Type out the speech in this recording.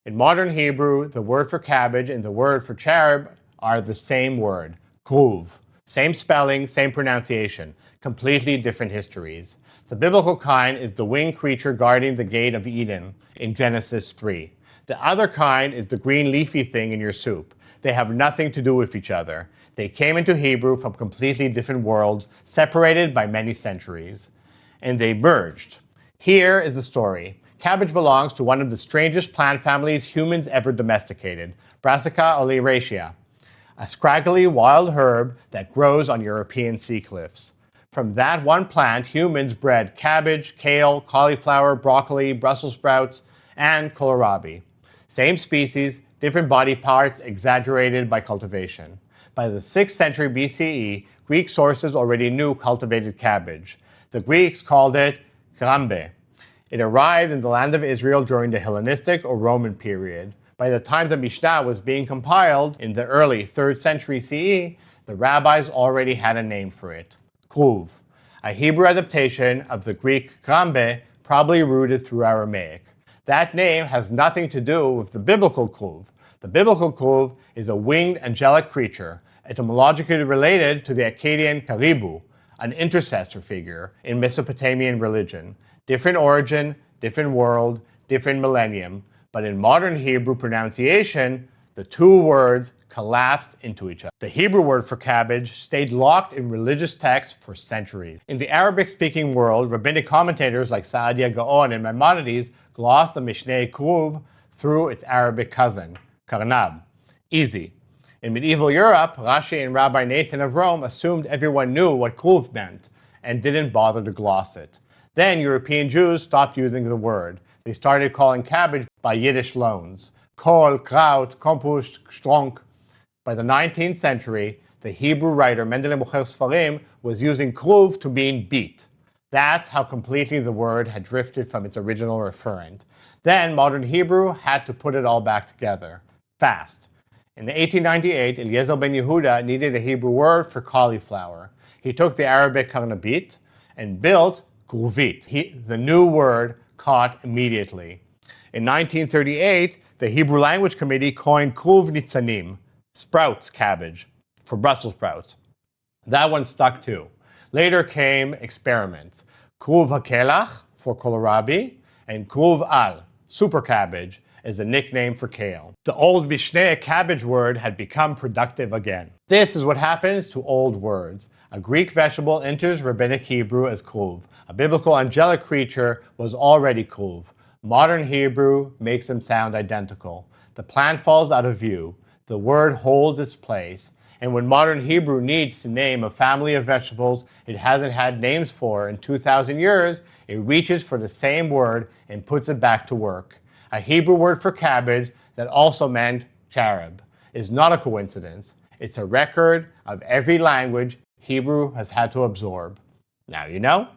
In modern Hebrew, the word for cabbage and the word for cherub are the same word, kruv. Same spelling, same pronunciation, completely different histories. The biblical kind is the winged creature guarding the gate of Eden in Genesis 3. The other kind is the green leafy thing in your soup. They have nothing to do with each other. They came into Hebrew from completely different worlds, separated by many centuries. And they merged. Here is the story. Cabbage belongs to one of the strangest plant families humans ever domesticated, Brassica oleracea, a scraggly wild herb that grows on European sea cliffs. From that one plant, humans bred cabbage, kale, cauliflower, broccoli, Brussels sprouts, and kohlrabi. Same species, different body parts exaggerated by cultivation. By the 6th century BCE, Greek sources already knew cultivated cabbage. The Greeks called it krambē. It arrived in the land of Israel during the Hellenistic or Roman period. By the time the Mishnah was being compiled in the early 3rd century CE, the rabbis already had a name for it, kruv, a Hebrew adaptation of the Greek krambē, probably rooted through Aramaic. That name has nothing to do with the biblical kruv. The biblical kruv is a winged angelic creature, etymologically related to the Akkadian karibu, an intercessor figure in Mesopotamian religion. Different origin, different world, different millennium, but in modern Hebrew pronunciation, the two words collapsed into each other. The Hebrew word for cabbage stayed locked in religious texts for centuries. In the Arabic-speaking world, rabbinic commentators like Saadia Gaon and Maimonides glossed the Mishneh kruv through its Arabic cousin, karnab, easy. In medieval Europe, Rashi and Rabbi Nathan of Rome assumed everyone knew what kruv meant and didn't bother to gloss it. Then European Jews stopped using the word. They started calling cabbage by Yiddish loans, kol, kraut, kompost, stronk. By the 19th century, the Hebrew writer Mendele Mocher Sfarim was using kruv to mean beet. That's how completely the word had drifted from its original referent. Then modern Hebrew had to put it all back together, fast. In 1898, Eliezer ben Yehuda needed a Hebrew word for cauliflower. He took the Arabic karnabit and built kruvit. The new word caught immediately. In 1938, the Hebrew Language Committee coined kruv nitzanim, sprouts cabbage, for Brussels sprouts. That one stuck too. Later came experiments. Kruv hakelach for kohlrabi and kruv al, super cabbage, is a nickname for kale. The old Mishneh cabbage word had become productive again. This is what happens to old words. A Greek vegetable enters Rabbinic Hebrew as kruv. A biblical angelic creature was already kruv. Modern Hebrew makes them sound identical. The plant falls out of view. The word holds its place. And when modern Hebrew needs to name a family of vegetables it hasn't had names for in 2,000 years, it reaches for the same word and puts it back to work. A Hebrew word for cabbage that also meant cherub is not a coincidence. It's a record of every language Hebrew has had to absorb. Now you know.